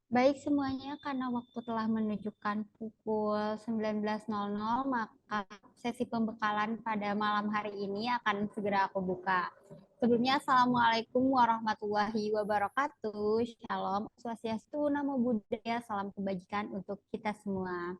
Baik semuanya, karena waktu telah menunjukkan pukul 19.00, maka sesi pembekalan pada malam hari ini akan segera aku buka. Sebelumnya, Assalamualaikum warahmatullahi wabarakatuh. Shalom, Swastiastu, Namo Buddhaya, salam kebajikan untuk kita semua.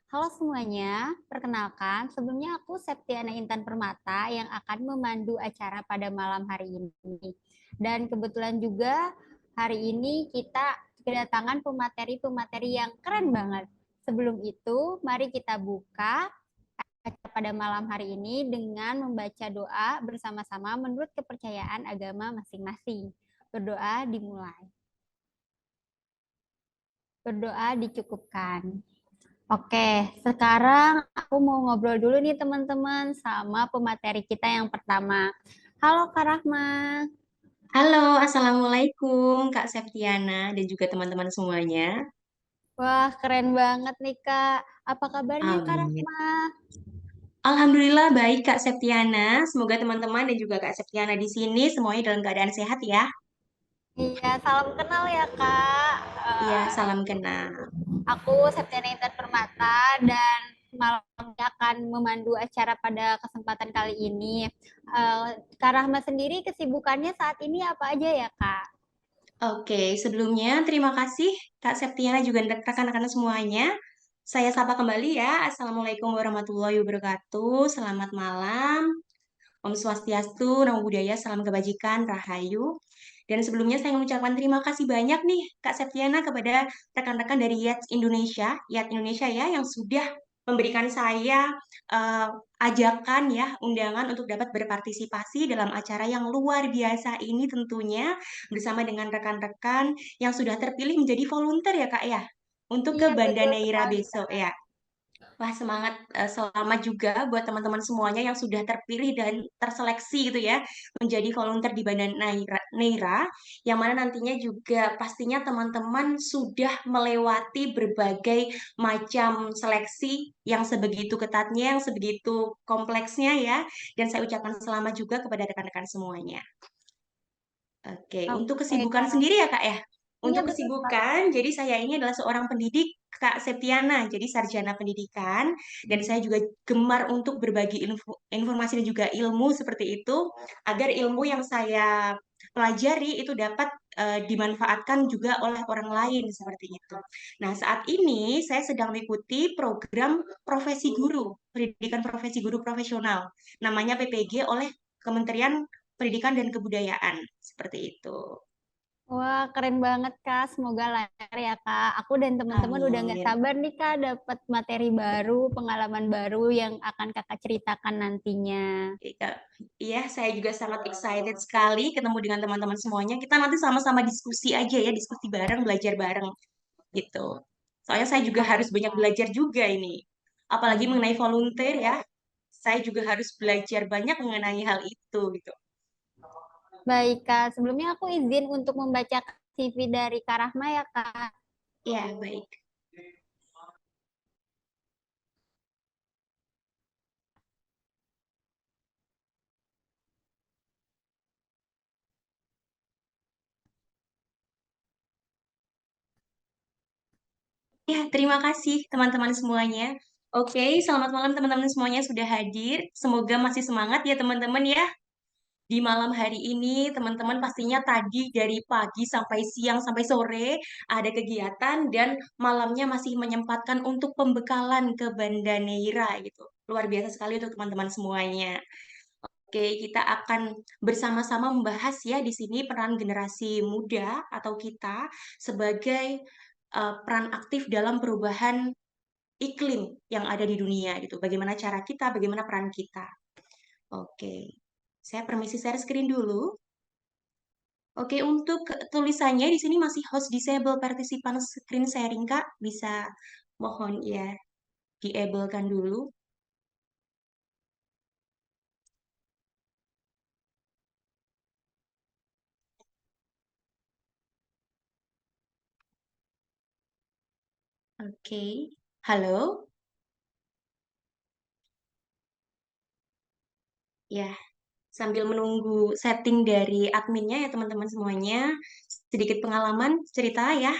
Halo semuanya, perkenalkan, sebelumnya aku Septiana Intan Permata yang akan memandu acara pada malam hari ini. Dan kebetulan juga hari ini kita kedatangan pemateri-pemateri yang keren banget. Sebelum itu, mari kita buka acara pada malam hari ini dengan membaca doa bersama-sama menurut kepercayaan agama masing-masing. Berdoa dimulai. Berdoa dicukupkan. Oke, sekarang aku mau ngobrol dulu nih teman-teman sama pemateri kita yang pertama. Halo Kak Rahma. Halo, Assalamualaikum Kak Septiana dan juga teman-teman semuanya. Wah, keren banget nih Kak. Apa kabarnya Kak Amin. Rahma? Alhamdulillah baik Kak Septiana. Semoga teman-teman dan juga Kak Septiana di sini semuanya dalam keadaan sehat ya. Iya, salam kenal ya Kak. Iya, salam kenal. Aku Septiana Intan Permata dan malam ini akan memandu acara pada kesempatan kali ini. Kak Rahma sendiri kesibukannya saat ini apa aja ya Kak? Oke, sebelumnya terima kasih Kak Septiana juga rekan-rekan semuanya. Saya sapa kembali ya. Assalamualaikum warahmatullahi wabarakatuh. Selamat malam. Om Swastiastu, Namo Buddhaya, salam kebajikan, Rahayu. Dan sebelumnya saya mengucapkan terima kasih banyak nih Kak Septiana kepada rekan-rekan dari Yat Indonesia ya yang sudah memberikan saya eh, ajakan ya, undangan untuk dapat berpartisipasi dalam acara yang luar biasa ini tentunya bersama dengan rekan-rekan yang sudah terpilih menjadi volunteer ya Kak ya untuk ke Iya, Banda betul Neira sekali besok Kak. ya. Wah, semangat, selamat juga buat teman-teman semuanya yang sudah terpilih dan terseleksi gitu ya, menjadi volunteer di Banda Neira, yang mana nantinya juga pastinya teman-teman sudah melewati berbagai macam seleksi yang sebegitu ketatnya, yang sebegitu kompleksnya ya, dan saya ucapkan selamat juga kepada rekan-rekan semuanya. Oke, untuk Oke, kesibukan Kak. sendiri ya Kak ya. Iya Untuk betul sekali. kesibukan, jadi saya ini adalah seorang pendidik Kak Septiana, jadi sarjana pendidikan, dan saya juga gemar untuk berbagi informasi dan juga ilmu seperti itu, agar ilmu yang saya pelajari itu dapat dimanfaatkan juga oleh orang lain seperti itu. Nah, saat ini saya sedang mengikuti program profesi guru, pendidikan profesi guru profesional, namanya PPG oleh Kementerian Pendidikan dan Kebudayaan seperti itu. Wah, keren banget Kak. Semoga lancar ya Kak. Aku dan teman-teman udah nggak Amin. sabar nih Kak dapat materi baru, pengalaman baru yang akan Kakak ceritakan nantinya. Iya, iya, saya juga sangat excited sekali ketemu dengan teman-teman semuanya. Kita nanti sama-sama diskusi aja ya, diskusi bareng, belajar bareng gitu. Soalnya saya juga Oke harus banyak Kak. belajar juga ini. Apalagi mengenai volunteer ya, saya juga harus belajar banyak mengenai hal itu gitu. Baik Kak, sebelumnya aku izin untuk membaca CV dari Kak Rahma ya Kak. Ya, baik. Ya, terima kasih teman-teman semuanya. Oke, selamat malam teman-teman semuanya sudah hadir. Semoga masih semangat ya teman-teman ya. Di malam hari ini, teman-teman pastinya tadi dari pagi sampai siang sampai sore ada kegiatan dan malamnya masih menyempatkan untuk pembekalan ke Banda Neira gitu. Luar biasa sekali untuk teman-teman semuanya. Oke, kita akan bersama-sama membahas ya di sini peran generasi muda atau kita sebagai peran aktif dalam perubahan iklim yang ada di dunia gitu. Bagaimana cara kita, bagaimana peran kita. Oke, saya permisi share screen dulu. Oke, untuk tulisannya di sini masih host disable participant screen sharing, Kak. Bisa mohon ya di-ablekan dulu. Oke. Halo? Ya, sambil menunggu setting dari adminnya ya teman-teman semuanya, sedikit pengalaman cerita ya.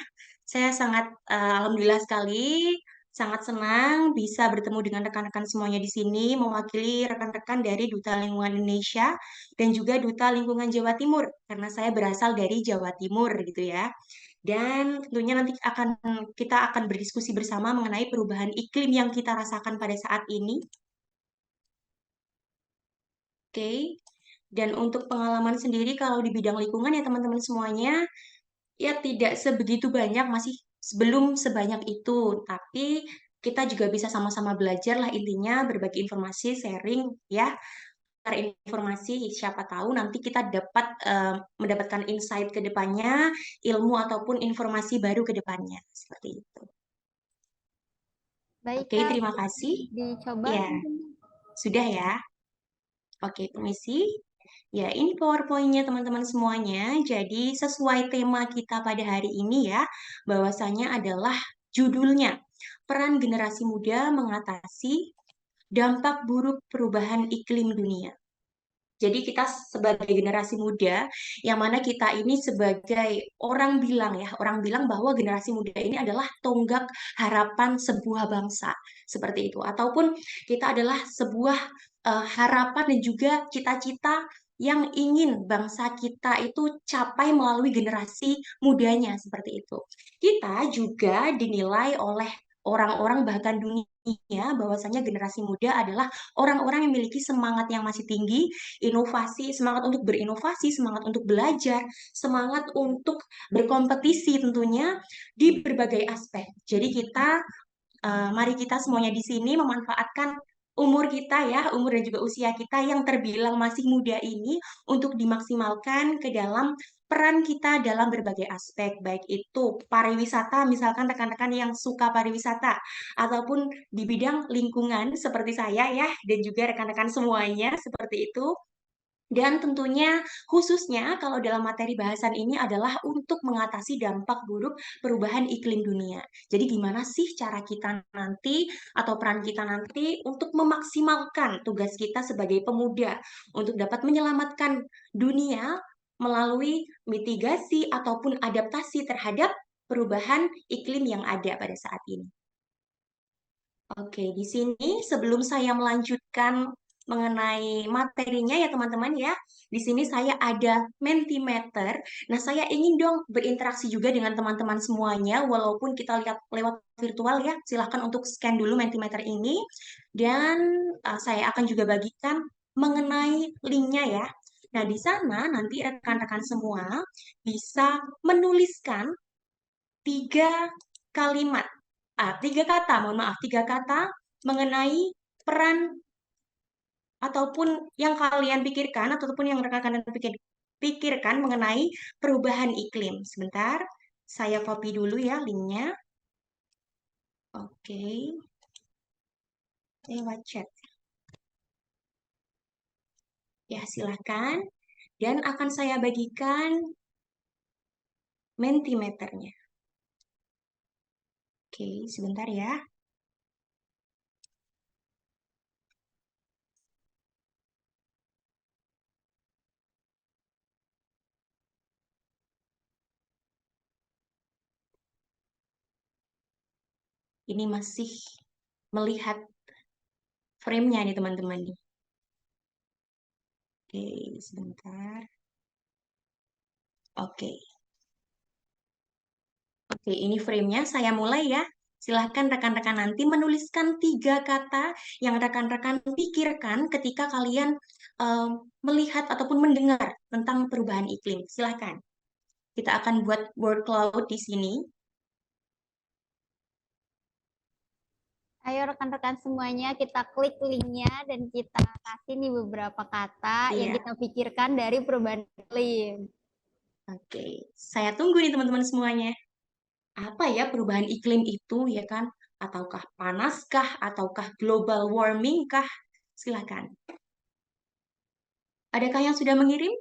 Saya sangat alhamdulillah sekali, sangat senang bisa bertemu dengan rekan-rekan semuanya di sini, mewakili rekan-rekan dari Duta Lingkungan Indonesia dan juga Duta Lingkungan Jawa Timur, karena saya berasal dari Jawa Timur gitu ya. Dan tentunya nanti kita akan berdiskusi bersama mengenai perubahan iklim yang kita rasakan pada saat ini. Oke. Dan untuk pengalaman sendiri kalau di bidang lingkungan ya teman-teman semuanya, ya tidak sebegitu banyak, masih belum sebanyak itu. Tapi kita juga bisa sama-sama belajar lah intinya, berbagi informasi, sharing ya. Share informasi, siapa tahu nanti kita dapat mendapatkan insight ke depannya, ilmu ataupun informasi baru ke depannya. Seperti itu. Baik, Oke, Kak. terima kasih. Dicoba Ya, tentunya. sudah ya. Oke, permisi. Ya, ini PowerPoint-nya teman-teman semuanya. Jadi, sesuai tema kita pada hari ini ya, bahwasanya adalah judulnya, Peran Generasi Muda Mengatasi Dampak Buruk Perubahan Iklim Dunia. Jadi kita sebagai generasi muda, yang mana kita ini sebagai orang bilang bahwa generasi muda ini adalah tonggak harapan sebuah bangsa, seperti itu. Ataupun kita adalah sebuah harapan dan juga cita-cita yang ingin bangsa kita itu capai melalui generasi mudanya, seperti itu. Kita juga dinilai oleh orang-orang bahkan dunia bahwasanya generasi muda adalah orang-orang yang memiliki semangat yang masih tinggi, inovasi, semangat untuk berinovasi, semangat untuk belajar, semangat untuk berkompetisi tentunya di berbagai aspek. Jadi mari kita semuanya di sini memanfaatkan umur kita ya, umur dan juga usia kita yang terbilang masih muda ini untuk dimaksimalkan ke dalam peran kita dalam berbagai aspek, baik itu pariwisata, misalkan rekan-rekan yang suka pariwisata, ataupun di bidang lingkungan seperti saya ya, dan juga rekan-rekan semuanya seperti itu. Dan tentunya khususnya kalau dalam materi bahasan ini adalah untuk mengatasi dampak buruk perubahan iklim dunia. Jadi gimana sih cara kita nanti atau peran kita nanti untuk memaksimalkan tugas kita sebagai pemuda untuk dapat menyelamatkan dunia melalui mitigasi ataupun adaptasi terhadap perubahan iklim yang ada pada saat ini. Oke, di sini sebelum saya melanjutkan mengenai materinya ya teman-teman ya, di sini saya ada Mentimeter. Nah, saya ingin dong berinteraksi juga dengan teman-teman semuanya, walaupun kita lihat lewat virtual ya. Silahkan untuk scan dulu Mentimeter ini, dan saya akan juga bagikan mengenai linknya ya. Nah, di sana nanti rekan-rekan semua bisa menuliskan tiga kalimat, tiga kata, mohon maaf, tiga kata mengenai peran ataupun yang kalian pikirkan ataupun yang rekan-rekan pikirkan mengenai perubahan iklim. Sebentar, saya copy dulu ya linknya. Oke, lewat chat. Ya, silahkan. Dan akan saya bagikan Mentimeternya. Oke, sebentar ya. Ini masih melihat frame-nya nih teman-teman nih. Oke, sebentar. Oke. Oke, ini frame-nya. Saya mulai ya. Silahkan rekan-rekan nanti menuliskan tiga kata yang rekan-rekan pikirkan ketika kalian melihat ataupun mendengar tentang perubahan iklim. Silahkan. Kita akan buat word cloud di sini. Ayo rekan-rekan semuanya kita klik linknya dan kita kasih nih beberapa kata yang Iya, kita pikirkan dari perubahan iklim. oke. Saya tunggu nih teman-teman semuanya. Apa ya perubahan iklim itu ya kan? Ataukah panaskah? Ataukah global warming kah? Silahkan. Adakah yang sudah mengirim?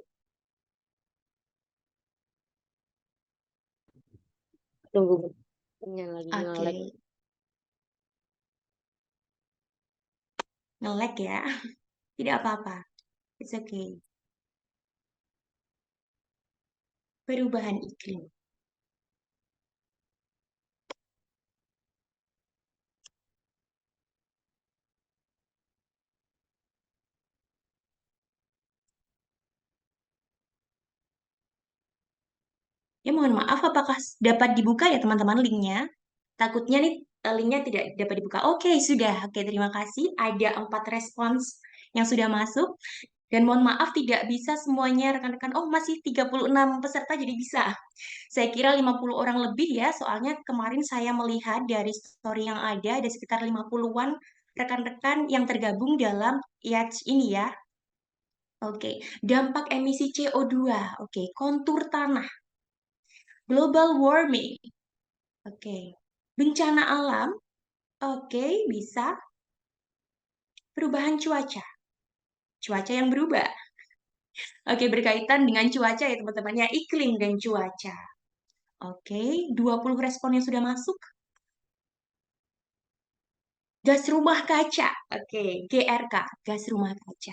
Tunggu bentar, lagi Oke, nge-lag. nge-lag ya. Tidak apa-apa. It's okay. Perubahan iklim. Ya, mohon maaf, apakah dapat dibuka ya teman-teman linknya? Takutnya nih linknya tidak dapat dibuka. Oke, sudah. Oke, terima kasih. Ada 4 respons yang sudah masuk. Dan mohon maaf tidak bisa semuanya rekan-rekan. Oh, masih 36 peserta jadi bisa. Saya kira 50 orang lebih ya, soalnya kemarin saya melihat dari story yang ada sekitar 50-an rekan-rekan yang tergabung dalam IATS ini ya. Oke, dampak emisi CO2. Oke, kontur tanah, global warming. Oke, bencana alam. Oke, bisa. Perubahan cuaca. Cuaca yang berubah. Oke, berkaitan dengan cuaca ya teman-teman ya, iklim dan cuaca. Oke, 20 respon yang sudah masuk. Gas rumah kaca. Oke, GRK, gas rumah kaca.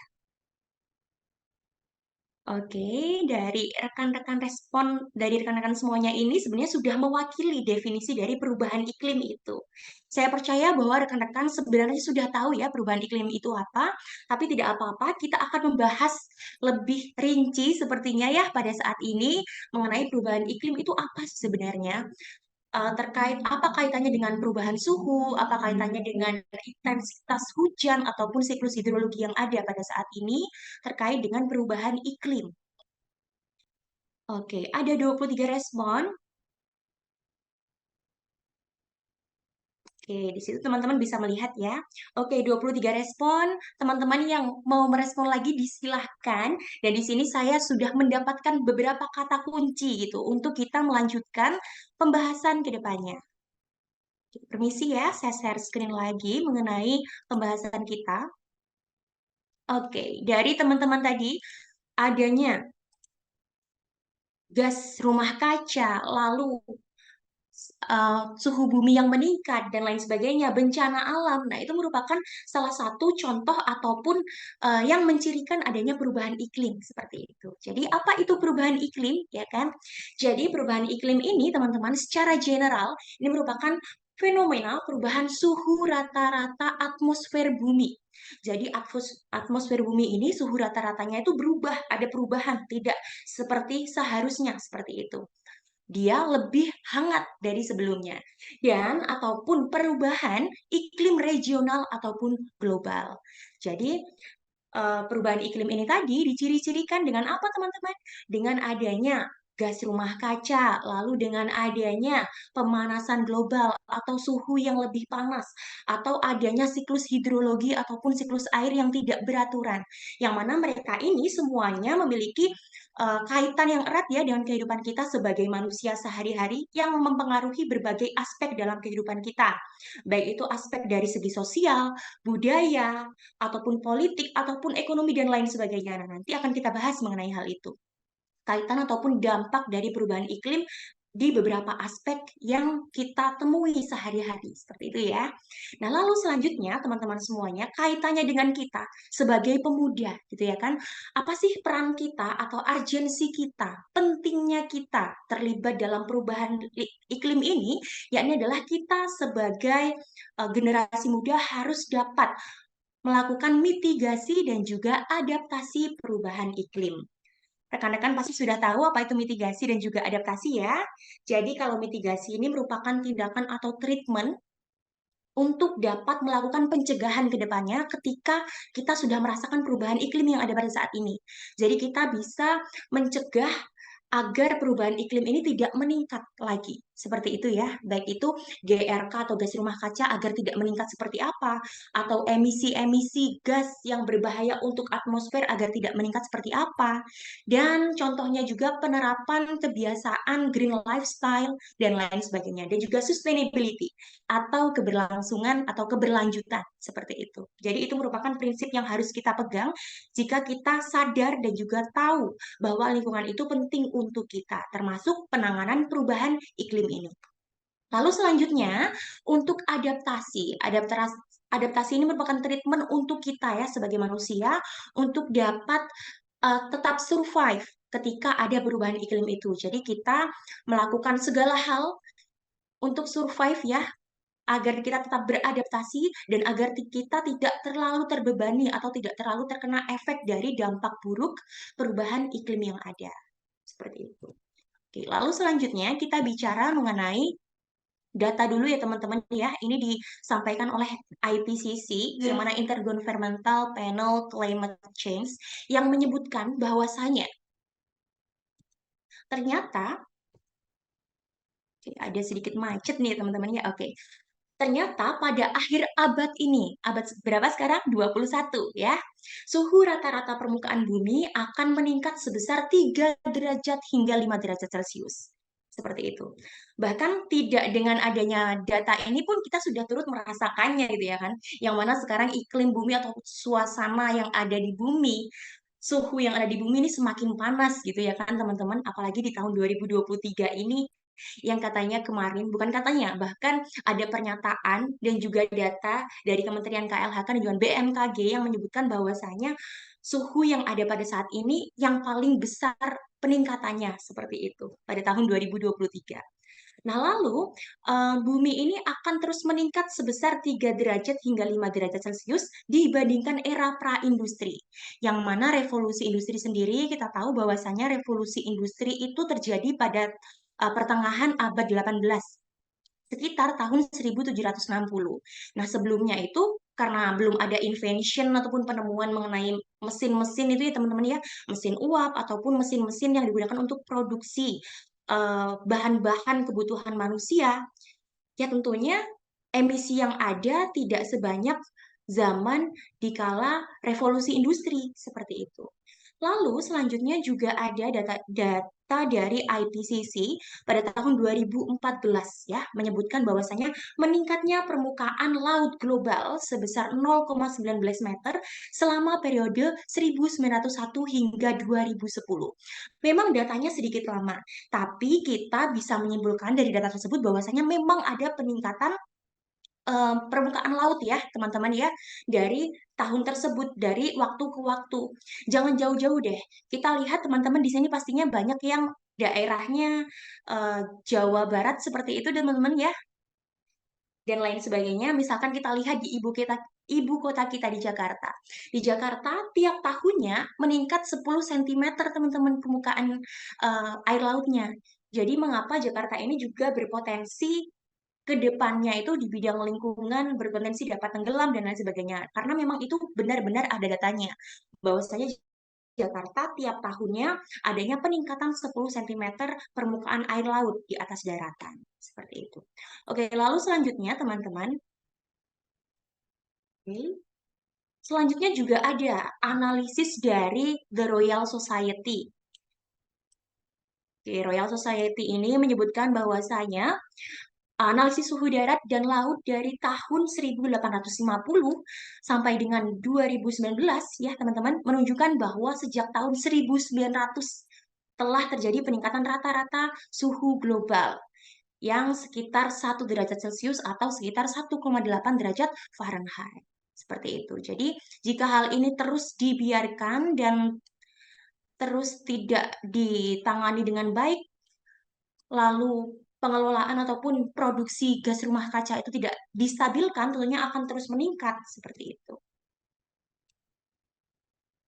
Oke, dari rekan-rekan respon, dari rekan-rekan semuanya ini sebenarnya sudah mewakili definisi dari perubahan iklim itu. Saya percaya bahwa rekan-rekan sebenarnya sudah tahu ya perubahan iklim itu apa, tapi tidak apa-apa, kita akan membahas lebih rinci sepertinya ya pada saat ini mengenai perubahan iklim itu apa sih sebenarnya. Terkait apa kaitannya dengan perubahan suhu, apa kaitannya dengan intensitas hujan ataupun siklus hidrologi yang ada pada saat ini terkait dengan perubahan iklim. Oke, ada 23 respon. Oke, di situ teman-teman bisa melihat ya. Oke, 23 respon. Teman-teman yang mau merespon lagi disilahkan. Dan di sini saya sudah mendapatkan beberapa kata kunci gitu untuk kita melanjutkan pembahasan ke depannya. Permisi ya, saya share screen lagi mengenai pembahasan kita. Oke, dari teman-teman tadi adanya gas rumah kaca, lalu suhu bumi yang meningkat dan lain sebagainya, bencana alam. Nah, itu merupakan salah satu contoh ataupun yang mencirikan adanya perubahan iklim seperti itu. Jadi, apa itu perubahan iklim, ya kan? Jadi, perubahan iklim ini, teman-teman, secara general ini merupakan fenomena perubahan suhu rata-rata atmosfer bumi. Jadi atmosfer bumi ini suhu rata-ratanya itu berubah, ada perubahan, tidak seperti seharusnya seperti itu. Dia lebih hangat dari sebelumnya dan ataupun perubahan iklim regional ataupun global. Jadi perubahan iklim ini tadi diciri-cirikan dengan apa teman-teman? Dengan adanya gas rumah kaca, lalu dengan adanya pemanasan global atau suhu yang lebih panas, atau adanya siklus hidrologi ataupun siklus air yang tidak beraturan. Yang mana mereka ini semuanya memiliki kaitan yang erat ya dengan kehidupan kita sebagai manusia sehari-hari yang mempengaruhi berbagai aspek dalam kehidupan kita. Baik itu aspek dari segi sosial, budaya, ataupun politik, ataupun ekonomi, dan lain sebagainya. Nah, nanti akan kita bahas mengenai hal itu. Kaitan ataupun dampak dari perubahan iklim di beberapa aspek yang kita temui sehari-hari. Seperti itu ya. Nah, lalu selanjutnya teman-teman semuanya kaitannya dengan kita sebagai pemuda gitu ya kan. Apa sih peran kita atau urgensi kita, pentingnya kita terlibat dalam perubahan iklim ini, yakni adalah kita sebagai generasi muda harus dapat melakukan mitigasi dan juga adaptasi perubahan iklim. Rekan-rekan pasti sudah tahu apa itu mitigasi dan juga adaptasi ya. Jadi kalau mitigasi ini merupakan tindakan atau treatment untuk dapat melakukan pencegahan ke depannya ketika kita sudah merasakan perubahan iklim yang ada pada saat ini. Jadi kita bisa mencegah agar perubahan iklim ini tidak meningkat lagi. Seperti itu ya, baik itu GRK atau gas rumah kaca agar tidak meningkat seperti apa, atau emisi-emisi gas yang berbahaya untuk atmosfer agar tidak meningkat seperti apa. Dan contohnya juga penerapan kebiasaan green lifestyle dan lain sebagainya. Dan juga sustainability atau keberlangsungan atau keberlanjutan seperti itu. Jadi itu merupakan prinsip yang harus kita pegang jika kita sadar dan juga tahu bahwa lingkungan itu penting untuk kita, termasuk penanganan perubahan iklim ini. Lalu selanjutnya, untuk adaptasi. Adaptasi ini merupakan treatment untuk kita ya sebagai manusia untuk dapat tetap survive ketika ada perubahan iklim itu. Jadi kita melakukan segala hal untuk survive ya, agar kita tetap beradaptasi dan agar kita tidak terlalu terbebani atau tidak terlalu terkena efek dari dampak buruk perubahan iklim yang ada. Seperti itu. Oke, lalu selanjutnya kita bicara mengenai data dulu ya teman-teman ya. Ini disampaikan oleh IPCC, yang mana Intergovernmental Panel Climate Change, yang menyebutkan bahwasanya ternyata oke, ada sedikit macet nih teman-teman ya. Oke. Ternyata pada akhir abad ini, abad berapa sekarang? 21 ya. Suhu rata-rata permukaan bumi akan meningkat sebesar 3 derajat hingga 5 derajat Celcius. Seperti itu. Bahkan tidak dengan adanya data ini pun kita sudah turut merasakannya gitu ya kan. Yang mana sekarang iklim bumi atau suasana yang ada di bumi, suhu yang ada di bumi ini semakin panas gitu ya kan teman-teman. Apalagi di tahun 2023 ini yang katanya kemarin, bukan katanya, bahkan ada pernyataan dan juga data dari Kementerian KLHK dan juga BMKG yang menyebutkan bahwasanya suhu yang ada pada saat ini yang paling besar peningkatannya seperti itu pada tahun 2023. Nah, lalu bumi ini akan terus meningkat sebesar 3 derajat hingga 5 derajat Celcius dibandingkan era pra-industri. Yang mana revolusi industri sendiri kita tahu bahwasanya revolusi industri itu terjadi pada pertengahan abad 18, sekitar tahun 1760. Nah, sebelumnya itu karena belum ada invention ataupun penemuan mengenai mesin-mesin itu ya teman-teman ya, mesin uap ataupun mesin-mesin yang digunakan untuk produksi bahan-bahan kebutuhan manusia, ya tentunya emisi yang ada tidak sebanyak zaman dikala revolusi industri seperti itu. Lalu selanjutnya juga ada data dari IPCC pada tahun 2014 ya, menyebutkan bahwasanya meningkatnya permukaan laut global sebesar 0,19 meter selama periode 1901 hingga 2010. Memang datanya sedikit lama, tapi kita bisa menyimpulkan dari data tersebut bahwasanya memang ada peningkatan permukaan laut ya, teman-teman ya, dari tahun tersebut, dari waktu ke waktu. Jangan jauh-jauh deh. Kita lihat teman-teman di sini pastinya banyak yang daerahnya Jawa Barat seperti itu, teman-teman ya, dan lain sebagainya. Misalkan kita lihat di ibu kota kita di Jakarta. Di Jakarta tiap tahunnya meningkat 10 cm teman-teman permukaan air lautnya. Jadi mengapa Jakarta ini juga berpotensi ke depannya itu di bidang lingkungan berpotensi dapat tenggelam dan lain sebagainya. Karena memang itu benar-benar ada datanya. Bahwasanya Jakarta tiap tahunnya adanya peningkatan 10 cm permukaan air laut di atas daratan. Seperti itu. Oke, lalu selanjutnya teman-teman. Selanjutnya juga ada analisis dari The Royal Society. Oke, Royal Society ini menyebutkan bahwasanya analisis suhu darat dan laut dari tahun 1850 sampai dengan 2019 ya teman-teman menunjukkan bahwa sejak tahun 1900 telah terjadi peningkatan rata-rata suhu global yang sekitar 1 derajat Celcius atau sekitar 1,8 derajat Fahrenheit. Seperti itu. Jadi, jika hal ini terus dibiarkan dan terus tidak ditangani dengan baik, lalu pengelolaan ataupun produksi gas rumah kaca itu tidak distabilkan, tentunya akan terus meningkat seperti itu.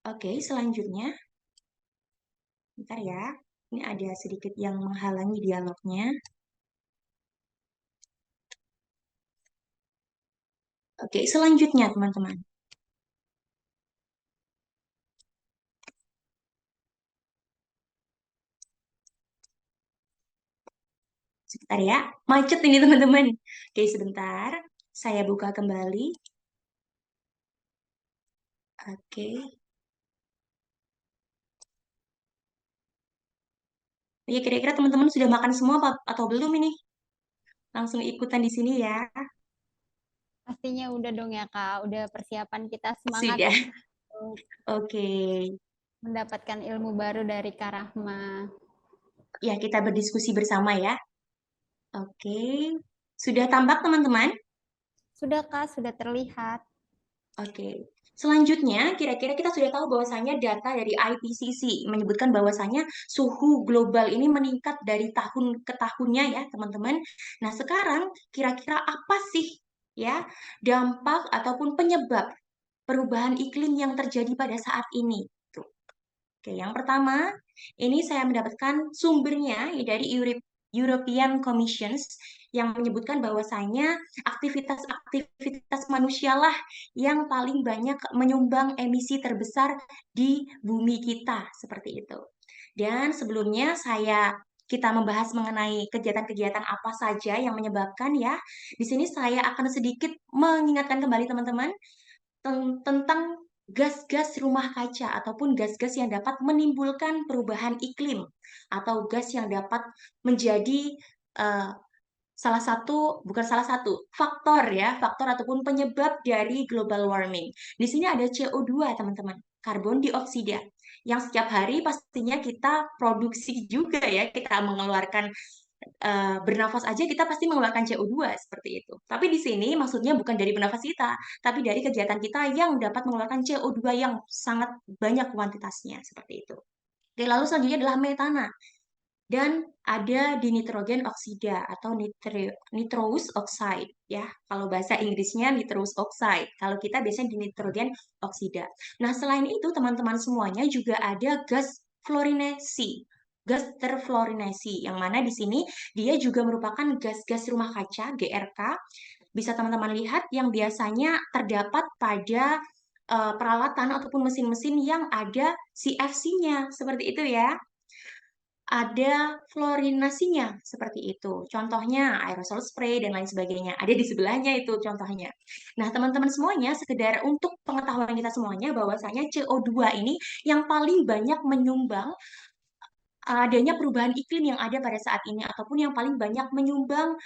Oke, selanjutnya. Bentar ya. Ini ada sedikit yang menghalangi dialognya. Oke, selanjutnya teman-teman. Sebentar ya, macet ini teman-teman. Oke, sebentar. Saya buka kembali. Oke. Ya, kira-kira teman-teman sudah makan semua atau belum ini? Langsung ikutan di sini ya. Pastinya udah dong ya Kak, udah persiapan kita semangat Sudah. untuk Oke. mendapatkan ilmu baru dari Kak Rahma. Ya, kita berdiskusi bersama ya. Oke. Sudah tampak teman-teman? Sudah Kak, sudah terlihat. Oke. Selanjutnya, kira-kira kita sudah tahu bahwasanya data dari IPCC menyebutkan bahwasanya suhu global ini meningkat dari tahun ke tahunnya ya, teman-teman. Nah, sekarang kira-kira apa sih ya dampak ataupun penyebab perubahan iklim yang terjadi pada saat ini? Tuh. Oke, yang pertama, Ini saya mendapatkan sumbernya dari European Commissions yang menyebutkan bahwasanya aktivitas manusialah yang paling banyak menyumbang emisi terbesar di bumi kita, seperti itu. Dan sebelumnya kita membahas mengenai kegiatan-kegiatan apa saja yang menyebabkan ya. Di sini saya akan sedikit mengingatkan kembali teman-teman tentang gas-gas rumah kaca ataupun gas-gas yang dapat menimbulkan perubahan iklim atau gas yang dapat menjadi eh, bukan salah satu, faktor ataupun penyebab dari global warming. Di sini ada CO2, teman-teman, karbon dioksida, yang setiap hari pastinya kita produksi juga ya, kita mengeluarkan bernafas aja kita pasti mengeluarkan CO2 seperti itu. Tapi di sini maksudnya bukan dari bernafas kita, tapi dari kegiatan kita yang dapat mengeluarkan CO2 yang sangat banyak kuantitasnya seperti itu. Oke, lalu selanjutnya adalah metana. Dan ada di nitrogen oksida atau nitrous oxide ya. Kalau bahasa Inggrisnya nitrous oxide. Kalau kita biasanya di nitrogen oksida. Nah, selain itu teman-teman semuanya juga ada gas fluorinasi. Gas terfluorinasi yang mana di sini dia juga merupakan gas-gas rumah kaca GRK. Bisa teman-teman lihat yang biasanya terdapat pada peralatan ataupun mesin-mesin yang ada CFC-nya seperti itu ya, ada fluorinasinya seperti itu. Contohnya aerosol spray dan lain sebagainya. Ada di sebelahnya itu contohnya. Nah, teman-teman semuanya, sekedar untuk pengetahuan kita semuanya bahwasanya CO2 ini yang paling banyak menyumbang adanya perubahan iklim yang ada pada saat ini ataupun yang paling banyak menyumbang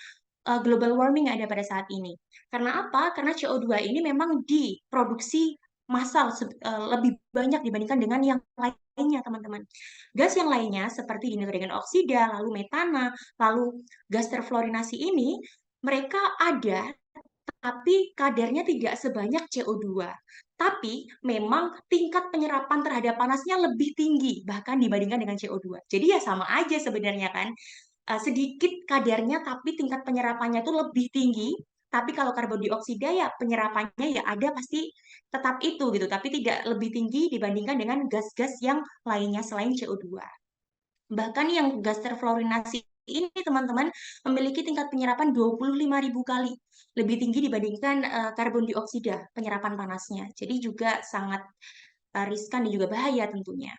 global warming yang ada pada saat ini. Karena apa? Karena CO2 ini memang diproduksi massal lebih banyak dibandingkan dengan yang lainnya, teman-teman. Gas yang lainnya seperti nitrogen oksida, lalu metana, lalu gas terfluorinasi ini, mereka ada tapi kadarnya tidak sebanyak CO2. Tapi memang tingkat penyerapan terhadap panasnya lebih tinggi bahkan dibandingkan dengan CO2. Jadi ya sama aja sebenarnya kan. Sedikit kadarnya tapi tingkat penyerapannya itu lebih tinggi. Tapi kalau karbon dioksida ya penyerapannya ya ada pasti tetap itu gitu, tapi tidak lebih tinggi dibandingkan dengan gas-gas yang lainnya selain CO2. Bahkan yang gas terfluorinasi ini teman-teman memiliki tingkat penyerapan 25.000 kali lebih tinggi dibandingkan karbon dioksida penyerapan panasnya. Jadi juga sangat riskan dan juga bahaya tentunya.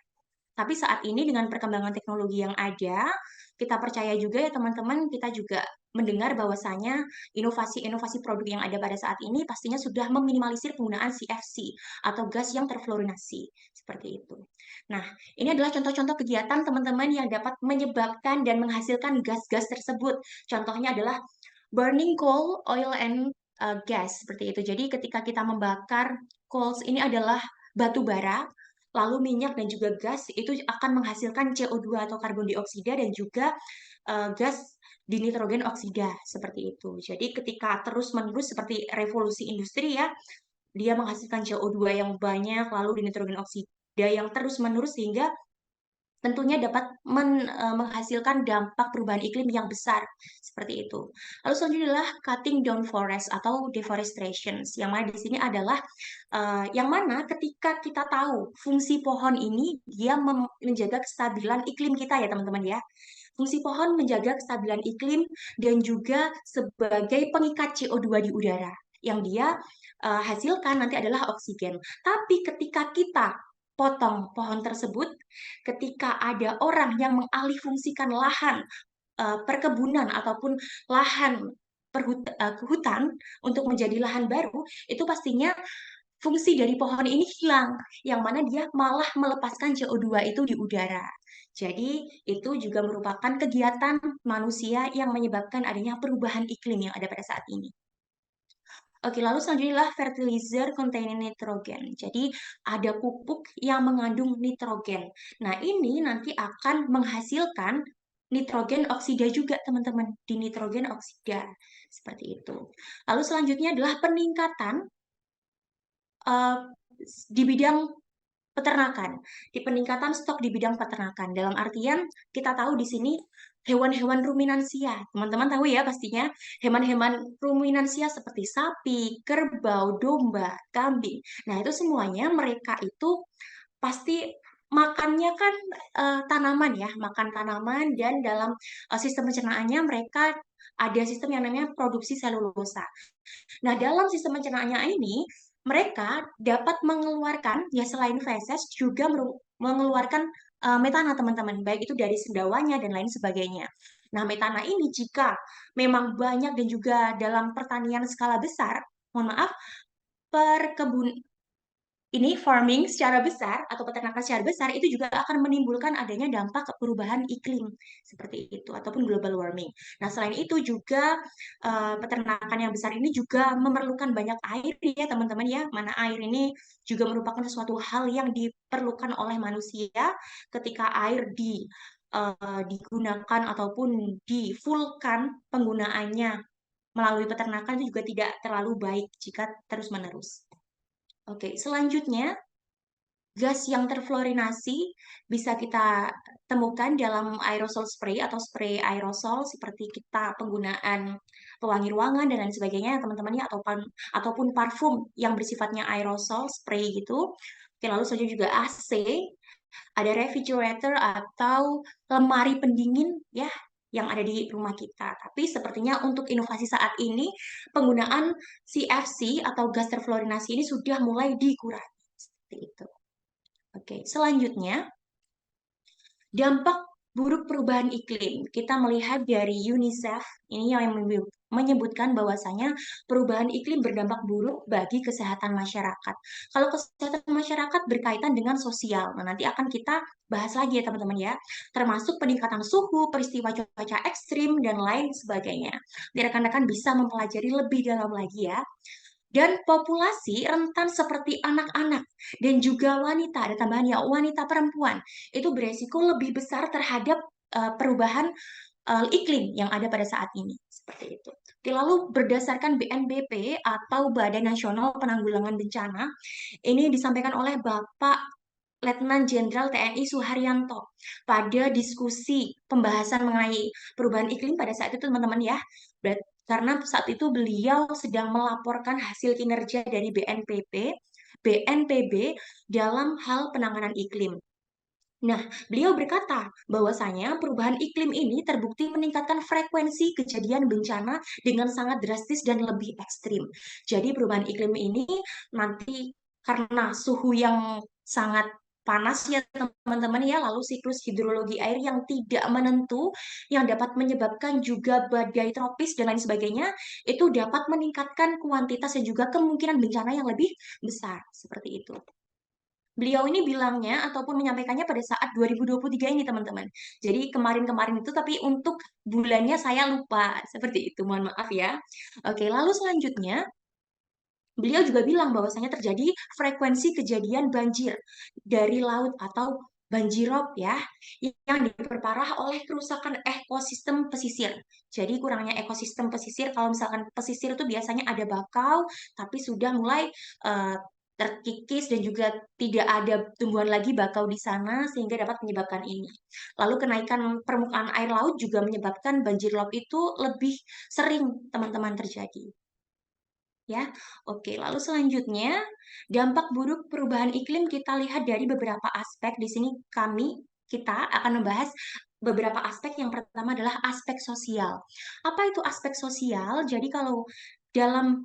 Tapi saat ini dengan perkembangan teknologi yang ada, kita percaya juga ya teman-teman, kita juga mendengar bahwasanya inovasi-inovasi produk yang ada pada saat ini pastinya sudah meminimalisir penggunaan CFC atau gas yang terfluorinasi. Seperti itu. Nah, ini adalah contoh-contoh kegiatan teman-teman yang dapat menyebabkan dan menghasilkan gas-gas tersebut. Contohnya adalah burning coal, oil, and gas. Seperti itu. Jadi ketika kita membakar coals, ini adalah batu bara, lalu minyak dan juga gas itu akan menghasilkan CO2 atau karbon dioksida dan juga gas di nitrogen oksida seperti itu. Jadi ketika terus-menerus seperti revolusi industri ya, dia menghasilkan CO2 yang banyak lalu di nitrogen oksida yang terus-menerus sehingga tentunya dapat menghasilkan dampak perubahan iklim yang besar seperti itu. Lalu selanjutnya adalah cutting down forest atau deforestation, yang mana di sini adalah yang mana ketika kita tahu fungsi pohon ini dia menjaga kestabilan iklim kita ya teman-teman ya. Fungsi pohon menjaga kestabilan iklim dan juga sebagai pengikat CO2 di udara. Yang dia hasilkan nanti adalah oksigen. Tapi ketika kita potong pohon tersebut, ketika ada orang yang mengalihfungsikan lahan perkebunan ataupun lahan hutan untuk menjadi lahan baru, itu pastinya fungsi dari pohon ini hilang, yang mana dia malah melepaskan CO2 itu di udara. Jadi, itu juga merupakan kegiatan manusia yang menyebabkan adanya perubahan iklim yang ada pada saat ini. Oke, lalu selanjutnya adalah fertilizer containing nitrogen. Jadi, ada pupuk yang mengandung nitrogen. Nah, ini nanti akan menghasilkan nitrogen oksida juga, teman-teman. Di nitrogen oksida. Seperti itu. Lalu selanjutnya adalah peningkatan di bidang peternakan, di peningkatan stok di bidang peternakan. Dalam artian kita tahu di sini hewan-hewan ruminansia. Teman-teman tahu ya pastinya hewan-hewan ruminansia seperti sapi, kerbau, domba, kambing. Nah, itu semuanya mereka itu pasti makannya kan tanaman ya, makan tanaman, dan dalam sistem pencernaannya mereka ada sistem yang namanya produksi selulosa. Nah, dalam sistem pencernaannya ini, mereka dapat mengeluarkan, ya selain feses, juga mengeluarkan metana, teman-teman. Baik itu dari sendawanya dan lain sebagainya. Nah, metana ini jika memang banyak dan juga dalam pertanian skala besar, mohon maaf, perkebun ini farming secara besar atau peternakan secara besar itu juga akan menimbulkan adanya dampak perubahan iklim seperti itu ataupun global warming. Nah, selain itu juga peternakan yang besar ini juga memerlukan banyak air ya teman-teman ya. Mana air ini juga merupakan sesuatu hal yang diperlukan oleh manusia ketika air digunakan ataupun di fullkan penggunaannya melalui peternakan itu juga tidak terlalu baik jika terus-menerus. Oke, selanjutnya gas yang terfluorinasi bisa kita temukan dalam aerosol spray atau spray aerosol seperti kita penggunaan pewangi ruangan dan lain sebagainya teman-teman ya, ataupun parfum yang bersifatnya aerosol spray gitu. Oke, lalu selanjutnya juga AC, ada refrigerator atau lemari pendingin ya yang ada di rumah kita. Tapi sepertinya untuk inovasi saat ini penggunaan CFC atau gas terfluorinasi ini sudah mulai dikurangi seperti itu. Oke, selanjutnya dampak buruk perubahan iklim. Kita melihat dari UNICEF ini yang menyebutkan bahwasanya perubahan iklim berdampak buruk bagi kesehatan masyarakat. Kalau kesehatan masyarakat berkaitan dengan sosial, nah nanti akan kita bahas lagi ya teman-teman ya, termasuk peningkatan suhu, peristiwa cuaca ekstrim, dan lain sebagainya. Rekan-rekan bisa mempelajari lebih dalam lagi ya. Dan populasi rentan seperti anak-anak dan juga wanita, ada tambahan ya, wanita perempuan, itu beresiko lebih besar terhadap perubahan iklim yang ada pada saat ini. Seperti itu. Oke, lalu berdasarkan BNPB atau Badan Nasional Penanggulangan Bencana, ini disampaikan oleh Bapak Letnan Jenderal TNI Suharyanto pada diskusi pembahasan mengenai perubahan iklim pada saat itu teman-teman ya. Karena saat itu beliau sedang melaporkan hasil kinerja dari BNPB dalam hal penanganan iklim. Nah, beliau berkata bahwasanya perubahan iklim ini terbukti meningkatkan frekuensi kejadian bencana dengan sangat drastis dan lebih ekstrim. Jadi perubahan iklim ini nanti karena suhu yang sangat panas ya teman-teman ya, lalu siklus hidrologi air yang tidak menentu, yang dapat menyebabkan juga badai tropis dan lain sebagainya, itu dapat meningkatkan kuantitas dan juga kemungkinan bencana yang lebih besar, seperti itu. Beliau ini bilangnya ataupun menyampaikannya pada saat 2023 ini teman-teman. Jadi kemarin-kemarin itu tapi untuk bulannya saya lupa. Seperti itu, mohon maaf ya. Oke, lalu selanjutnya beliau juga bilang bahwasanya terjadi frekuensi kejadian banjir dari laut atau banjirop ya, yang diperparah oleh kerusakan ekosistem pesisir. Jadi kurangnya ekosistem pesisir, kalau misalkan pesisir itu biasanya ada bakau, tapi sudah mulai terkikis dan juga tidak ada tumbuhan lagi bakau di sana sehingga dapat menyebabkan ini. Lalu kenaikan permukaan air laut juga menyebabkan banjirop itu lebih sering teman-teman terjadi. Ya, oke. Lalu selanjutnya, dampak buruk perubahan iklim kita lihat dari beberapa aspek. Di sini kita akan membahas beberapa aspek. Yang pertama adalah aspek sosial. Apa itu aspek sosial? Jadi kalau dalam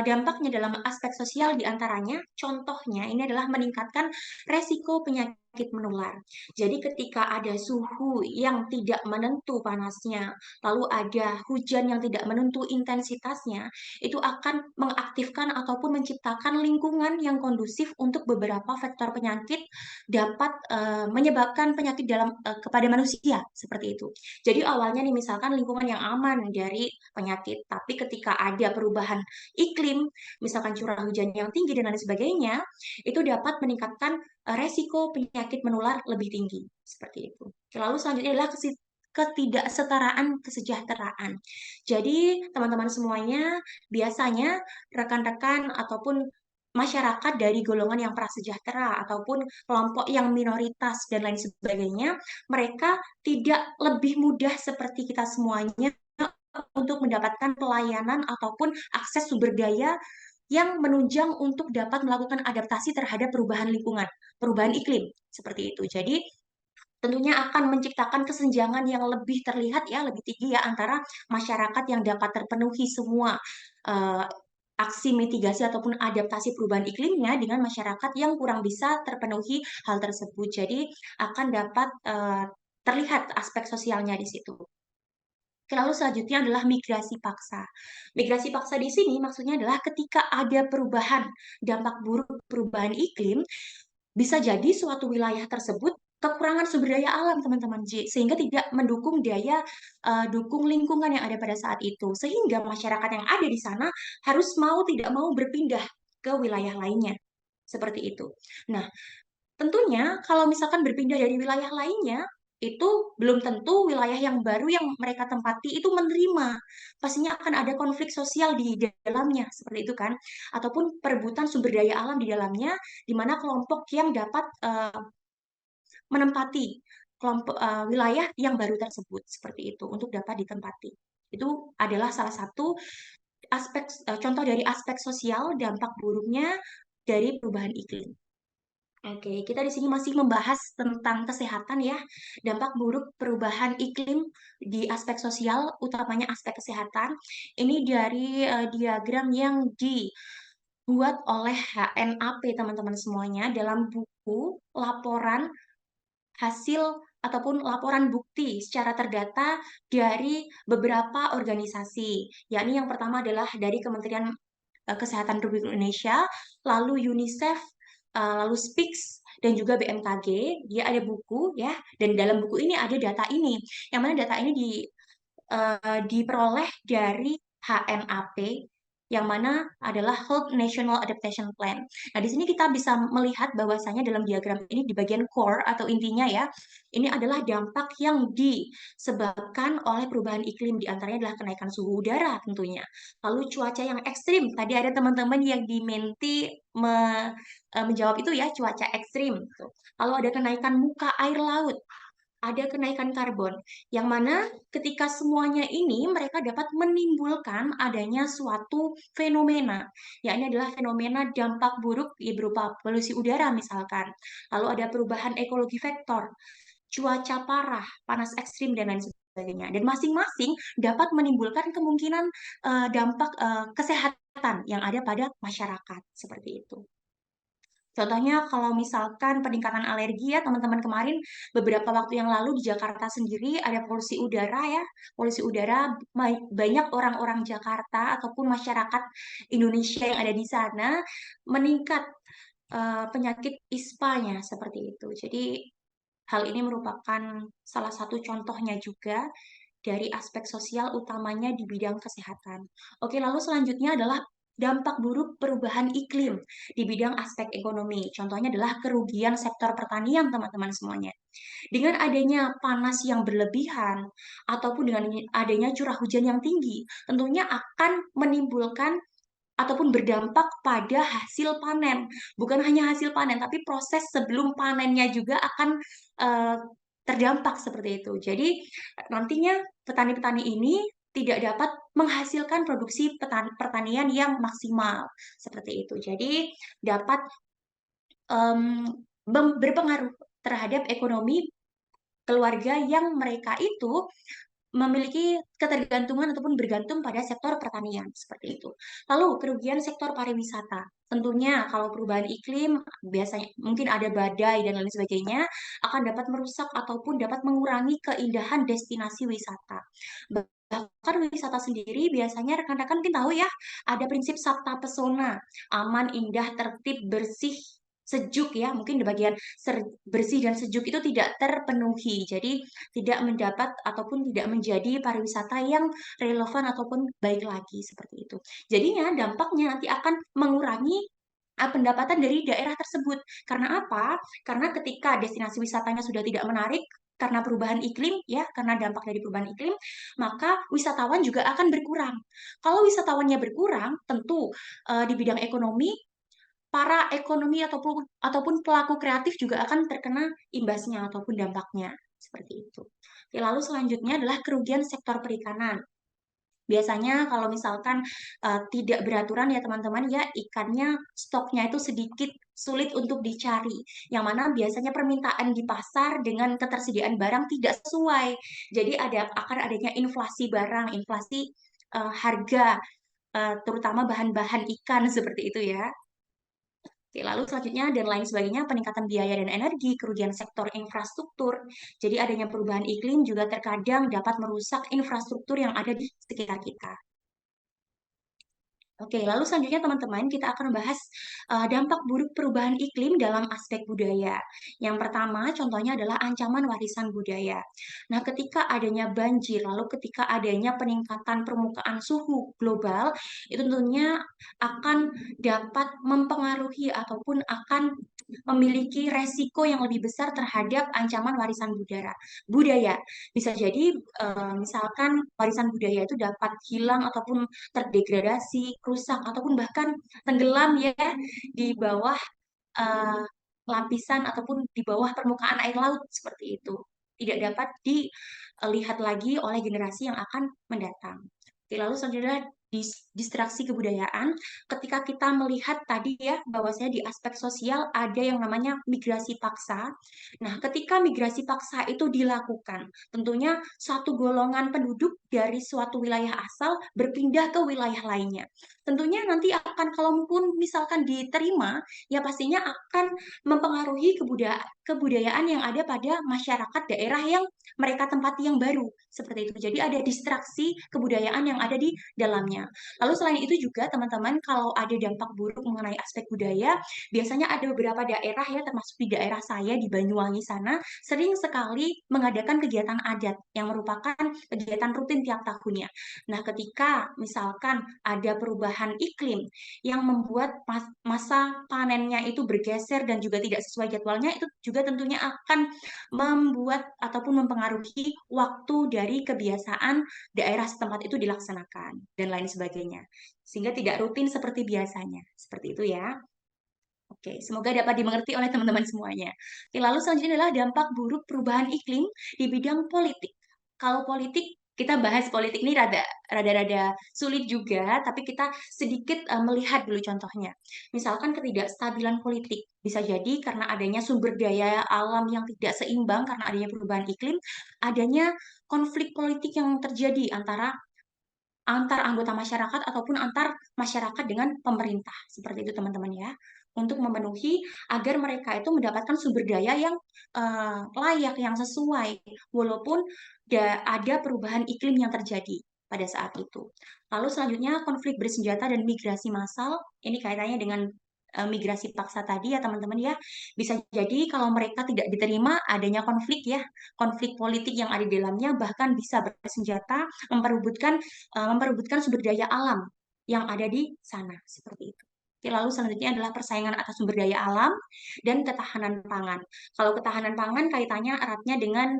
dampaknya dalam aspek sosial diantaranya, contohnya ini adalah meningkatkan resiko penyakit menular. Jadi ketika ada suhu yang tidak menentu panasnya, lalu ada hujan yang tidak menentu intensitasnya, itu akan mengaktifkan ataupun menciptakan lingkungan yang kondusif untuk beberapa vektor penyakit dapat menyebabkan penyakit kepada manusia, seperti itu. Jadi awalnya nih misalkan lingkungan yang aman dari penyakit, tapi ketika ada perubahan iklim, misalkan curah hujan yang tinggi dan lain sebagainya, itu dapat meningkatkan resiko penyakit menular lebih tinggi. Seperti itu. Lalu selanjutnya adalah ketidaksetaraan kesejahteraan. Jadi teman-teman semuanya, biasanya rekan-rekan ataupun masyarakat dari golongan yang prasejahtera ataupun kelompok yang minoritas dan lain sebagainya, mereka tidak lebih mudah seperti kita semuanya untuk mendapatkan pelayanan ataupun akses sumber daya yang menunjang untuk dapat melakukan adaptasi terhadap perubahan lingkungan, perubahan iklim, seperti itu. Jadi, tentunya akan menciptakan kesenjangan yang lebih terlihat ya, lebih tinggi ya antara masyarakat yang dapat terpenuhi semua eh, aksi mitigasi ataupun adaptasi perubahan iklimnya dengan masyarakat yang kurang bisa terpenuhi hal tersebut. Jadi akan dapat terlihat aspek sosialnya di situ. Lalu selanjutnya adalah migrasi paksa. Migrasi paksa di sini maksudnya adalah ketika ada perubahan, dampak buruk perubahan iklim, bisa jadi suatu wilayah tersebut kekurangan sumber daya alam, teman-teman, sehingga tidak mendukung dukung lingkungan yang ada pada saat itu. Sehingga masyarakat yang ada di sana harus mau tidak mau berpindah ke wilayah lainnya. Seperti itu. Nah, tentunya kalau misalkan berpindah dari wilayah lainnya, itu belum tentu wilayah yang baru yang mereka tempati itu menerima. Pastinya akan ada konflik sosial di dalamnya, seperti itu kan. Ataupun perebutan sumber daya alam di dalamnya, di mana kelompok yang dapat menempati wilayah yang baru tersebut, seperti itu, untuk dapat ditempati. Itu adalah salah satu contoh dari aspek sosial dampak buruknya dari perubahan iklim. Oke, kita di sini masih membahas tentang kesehatan ya, dampak buruk perubahan iklim di aspek sosial, utamanya aspek kesehatan. Ini dari diagram yang dibuat oleh HNAP teman-teman semuanya dalam buku laporan hasil ataupun laporan bukti secara terdata dari beberapa organisasi. Yakni yang pertama adalah dari Kementerian Kesehatan Republik Indonesia, lalu UNICEF, lalu SPIX, dan juga BMKG. Dia ada buku ya, dan dalam buku ini ada data ini. Yang mana data ini diperoleh dari HNAP, yang mana adalah Health National Adaptation Plan. Nah, di sini kita bisa melihat bahwasanya dalam diagram ini di bagian core atau intinya ya, ini adalah dampak yang disebabkan oleh perubahan iklim, di antaranya adalah kenaikan suhu udara tentunya. Lalu cuaca yang ekstrim, tadi ada teman-teman yang di Menti menjawab itu ya, cuaca ekstrim. Lalu ada kenaikan muka air laut, ada kenaikan karbon, yang mana ketika semuanya ini mereka dapat menimbulkan adanya suatu fenomena, yakni adalah fenomena dampak buruk berupa polusi udara misalkan, lalu ada perubahan ekologi vektor, cuaca parah, panas ekstrim, dan lain sebagainya. Dan masing-masing dapat menimbulkan kemungkinan dampak kesehatan yang ada pada masyarakat, seperti itu. Contohnya kalau misalkan peningkatan alergi ya teman-teman, kemarin beberapa waktu yang lalu di Jakarta sendiri ada polusi udara ya. Polusi udara, banyak orang-orang Jakarta ataupun masyarakat Indonesia yang ada di sana meningkat penyakit ISPA-nya seperti itu. Jadi hal ini merupakan salah satu contohnya juga dari aspek sosial utamanya di bidang kesehatan. Oke, lalu selanjutnya adalah dampak buruk perubahan iklim di bidang aspek ekonomi. Contohnya adalah kerugian sektor pertanian, teman-teman semuanya. Dengan adanya panas yang berlebihan ataupun dengan adanya curah hujan yang tinggi, tentunya akan menimbulkan ataupun berdampak pada hasil panen. Bukan hanya hasil panen, tapi proses sebelum panennya juga akan terdampak seperti itu. Jadi nantinya petani-petani ini tidak dapat menghasilkan produksi pertanian yang maksimal seperti itu. Jadi dapat berpengaruh terhadap ekonomi keluarga yang mereka itu memiliki ketergantungan ataupun bergantung pada sektor pertanian seperti itu. Lalu kerugian sektor pariwisata. Tentunya kalau perubahan iklim biasanya mungkin ada badai dan lain sebagainya akan dapat merusak ataupun dapat mengurangi keindahan destinasi wisata. Bahkan wisata sendiri biasanya rekan-rekan mungkin tahu ya, ada prinsip sabta pesona, aman, indah, tertib, bersih, sejuk ya, mungkin di bagian bersih dan sejuk itu tidak terpenuhi. Jadi tidak mendapat ataupun tidak menjadi pariwisata yang relevan ataupun baik lagi seperti itu. Jadinya dampaknya nanti akan mengurangi pendapatan dari daerah tersebut. Karena apa? Karena ketika destinasi wisatanya sudah tidak menarik karena perubahan iklim ya, karena dampak dari perubahan iklim, maka wisatawan juga akan berkurang. Kalau wisatawannya berkurang, tentu di bidang ekonomi para ekonomi ataupun pelaku kreatif juga akan terkena imbasnya ataupun dampaknya seperti itu. Lalu selanjutnya adalah kerugian sektor perikanan. Biasanya kalau misalkan tidak beraturan ya teman-teman ya, ikannya stoknya itu sedikit sulit untuk dicari. Yang mana biasanya permintaan di pasar dengan ketersediaan barang tidak sesuai. Jadi akan adanya inflasi barang, inflasi harga, terutama bahan-bahan ikan seperti itu ya. Oke, lalu selanjutnya dan lain sebagainya, peningkatan biaya dan energi, kerugian sektor infrastruktur. Jadi adanya perubahan iklim juga terkadang dapat merusak infrastruktur yang ada di sekitar kita. Oke, lalu selanjutnya teman-teman kita akan membahas dampak buruk perubahan iklim dalam aspek budaya. Yang pertama contohnya adalah ancaman warisan budaya. Nah, ketika adanya banjir, lalu ketika adanya peningkatan permukaan suhu global, itu tentunya akan dapat mempengaruhi ataupun akan memiliki resiko yang lebih besar terhadap ancaman warisan budaya. Bisa jadi misalkan warisan budaya itu dapat hilang ataupun terdegradasi, rusak, ataupun bahkan tenggelam ya di bawah lapisan ataupun di bawah permukaan air laut seperti itu. Tidak dapat dilihat lagi oleh generasi yang akan mendatang. Oke, lalu selanjutnya distraksi kebudayaan. Ketika kita melihat tadi ya bahwasanya di aspek sosial ada yang namanya migrasi paksa. Nah, ketika migrasi paksa itu dilakukan, tentunya satu golongan penduduk dari suatu wilayah asal berpindah ke wilayah lainnya. Tentunya nanti akan, kalaupun misalkan diterima, ya pastinya akan mempengaruhi kebudayaan yang ada pada masyarakat daerah yang mereka tempati yang baru. Seperti itu. Jadi ada distraksi kebudayaan yang ada di dalamnya. Lalu selain itu juga teman-teman, kalau ada dampak buruk mengenai aspek budaya, biasanya ada beberapa daerah ya, termasuk di daerah saya di Banyuwangi sana, sering sekali mengadakan kegiatan adat yang merupakan kegiatan rutin tiap tahunnya. Nah, ketika misalkan ada perubahan iklim yang membuat masa panennya itu bergeser dan juga tidak sesuai jadwalnya, itu juga tentunya akan membuat ataupun mempengaruhi waktu dari kebiasaan daerah setempat itu dilaksanakan dan lain sebagainya. Sehingga tidak rutin seperti biasanya. Seperti itu ya. Oke, semoga dapat dimengerti oleh teman-teman semuanya. Oke, lalu selanjutnya adalah dampak buruk perubahan iklim di bidang politik. Kalau politik, kita bahas politik ini rada sulit juga, tapi kita sedikit melihat dulu contohnya. Misalkan ketidakstabilan politik, bisa jadi karena adanya sumber daya alam yang tidak seimbang karena adanya perubahan iklim, adanya konflik politik yang terjadi antar anggota masyarakat ataupun antar masyarakat dengan pemerintah. Seperti itu teman-teman ya. Untuk memenuhi agar mereka itu mendapatkan sumber daya yang layak, yang sesuai, walaupun ada perubahan iklim yang terjadi pada saat itu. Lalu selanjutnya konflik bersenjata dan migrasi massal, ini kaitannya dengan migrasi paksa tadi ya teman-teman ya. Bisa jadi kalau mereka tidak diterima adanya konflik ya, konflik politik yang ada di dalamnya, bahkan bisa bersenjata memperebutkan sumber daya alam yang ada di sana seperti itu. Oke, lalu selanjutnya adalah persaingan atas sumber daya alam dan ketahanan pangan. Kalau ketahanan pangan kaitannya eratnya dengan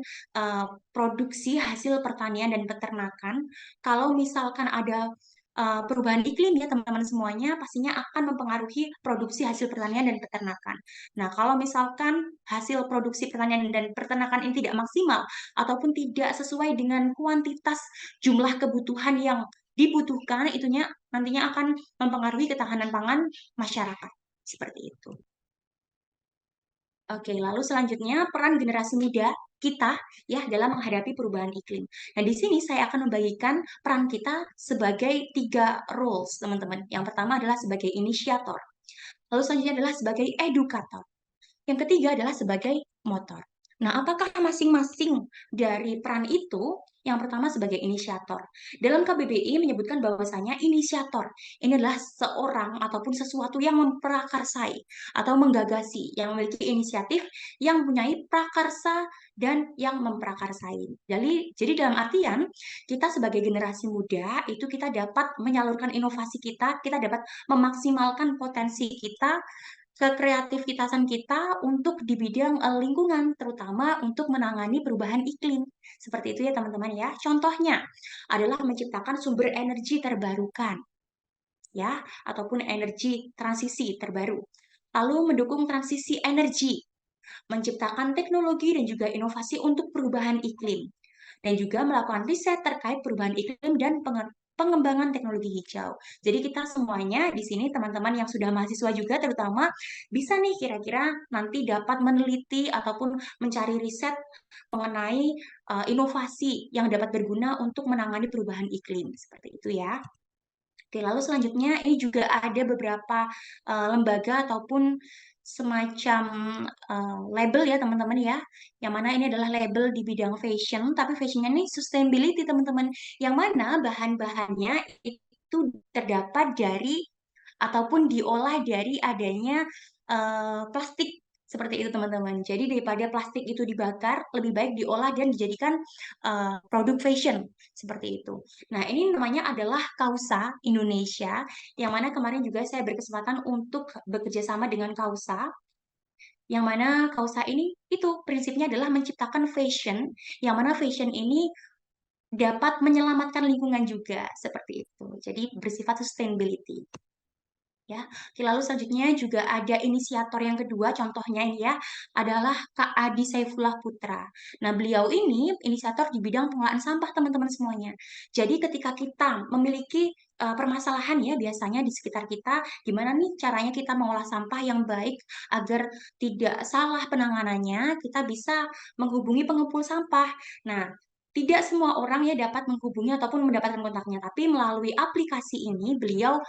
produksi hasil pertanian dan peternakan. Kalau misalkan ada perubahan iklim ya teman-teman semuanya, pastinya akan mempengaruhi produksi hasil pertanian dan peternakan. Nah, kalau misalkan hasil produksi pertanian dan peternakan ini tidak maksimal ataupun tidak sesuai dengan kuantitas jumlah kebutuhan yang dibutuhkan, itunya nantinya akan mempengaruhi ketahanan pangan masyarakat. Seperti itu. Oke, lalu selanjutnya peran generasi muda kita ya dalam menghadapi perubahan iklim. Nah, di sini saya akan membagikan peran kita sebagai 3 roles, teman-teman. Yang pertama adalah sebagai inisiator. Lalu selanjutnya adalah sebagai edukator. Yang ketiga adalah sebagai motor. Nah, apakah masing-masing dari peran itu? Yang pertama sebagai inisiator. Dalam KBBI menyebutkan bahwasanya inisiator ini adalah seorang ataupun sesuatu yang memprakarsai atau menggagasi, yang memiliki inisiatif, yang mempunyai prakarsa dan yang memprakarsai. Jadi dalam artian kita sebagai generasi muda itu kita dapat menyalurkan inovasi kita dapat memaksimalkan potensi kita, kekreativitasan kita untuk di bidang lingkungan, terutama untuk menangani perubahan iklim. Seperti itu ya teman-teman ya. Contohnya adalah menciptakan sumber energi terbarukan, ya, ataupun energi transisi terbaru. Lalu mendukung transisi energi, menciptakan teknologi dan juga inovasi untuk perubahan iklim, dan juga melakukan riset terkait perubahan iklim dan pengembangan teknologi hijau. Jadi kita semuanya di sini teman-teman yang sudah mahasiswa juga terutama bisa nih kira-kira nanti dapat meneliti ataupun mencari riset mengenai inovasi yang dapat berguna untuk menangani perubahan iklim seperti itu ya. Oke, lalu selanjutnya ini juga ada beberapa lembaga ataupun semacam label ya teman-teman ya, yang mana ini adalah label di bidang fashion, tapi fashionnya ini sustainability teman-teman, yang mana bahan-bahannya itu terdapat dari ataupun diolah dari adanya plastik seperti itu teman-teman. Jadi daripada plastik itu dibakar, lebih baik diolah dan dijadikan produk fashion seperti itu. Nah, ini namanya adalah Kausa Indonesia, yang mana kemarin juga saya berkesempatan untuk bekerja sama dengan Kausa, yang mana Kausa ini itu prinsipnya adalah menciptakan fashion, yang mana fashion ini dapat menyelamatkan lingkungan juga seperti itu. Jadi bersifat sustainability. Ya, oke, lalu selanjutnya juga ada inisiator yang kedua, contohnya ini ya, adalah Kak Adi Saifullah Putra. Nah, beliau ini inisiator di bidang pengelolaan sampah teman-teman semuanya. Jadi ketika kita memiliki permasalahan ya biasanya di sekitar kita, gimana nih caranya kita mengolah sampah yang baik agar tidak salah penanganannya, kita bisa menghubungi pengumpul sampah. Nah, tidak semua orang ya dapat menghubungi ataupun mendapatkan kontaknya, tapi melalui aplikasi ini beliau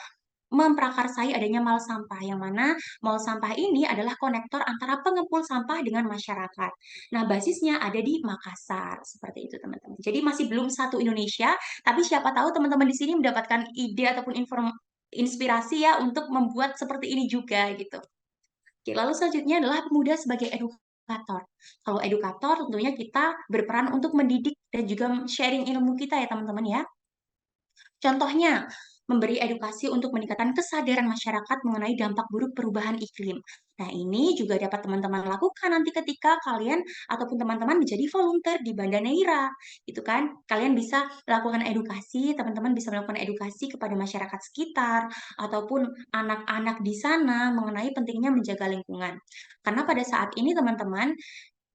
memprakarsai adanya mal sampah, yang mana mal sampah ini adalah konektor antara pengepul sampah dengan masyarakat. Nah, basisnya ada di Makassar, seperti itu teman-teman. Jadi masih belum satu Indonesia, tapi siapa tahu teman-teman di sini mendapatkan ide ataupun inspirasi ya untuk membuat seperti ini juga gitu. Oke, lalu selanjutnya adalah pemuda sebagai edukator. Kalau edukator tentunya kita berperan untuk mendidik dan juga sharing ilmu kita ya teman-teman ya. Contohnya, memberi edukasi untuk meningkatkan kesadaran masyarakat mengenai dampak buruk perubahan iklim. Nah, ini juga dapat teman-teman lakukan nanti ketika kalian ataupun teman-teman menjadi volunteer di Banda Neira. Itu kan, kalian bisa melakukan edukasi, teman-teman bisa melakukan edukasi kepada masyarakat sekitar ataupun anak-anak di sana mengenai pentingnya menjaga lingkungan. Karena pada saat ini teman-teman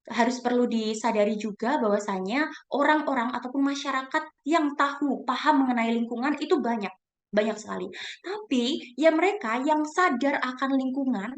harus perlu disadari juga bahwasanya orang-orang ataupun masyarakat yang tahu, paham mengenai lingkungan itu banyak, banyak sekali. Tapi ya mereka yang sadar akan lingkungan,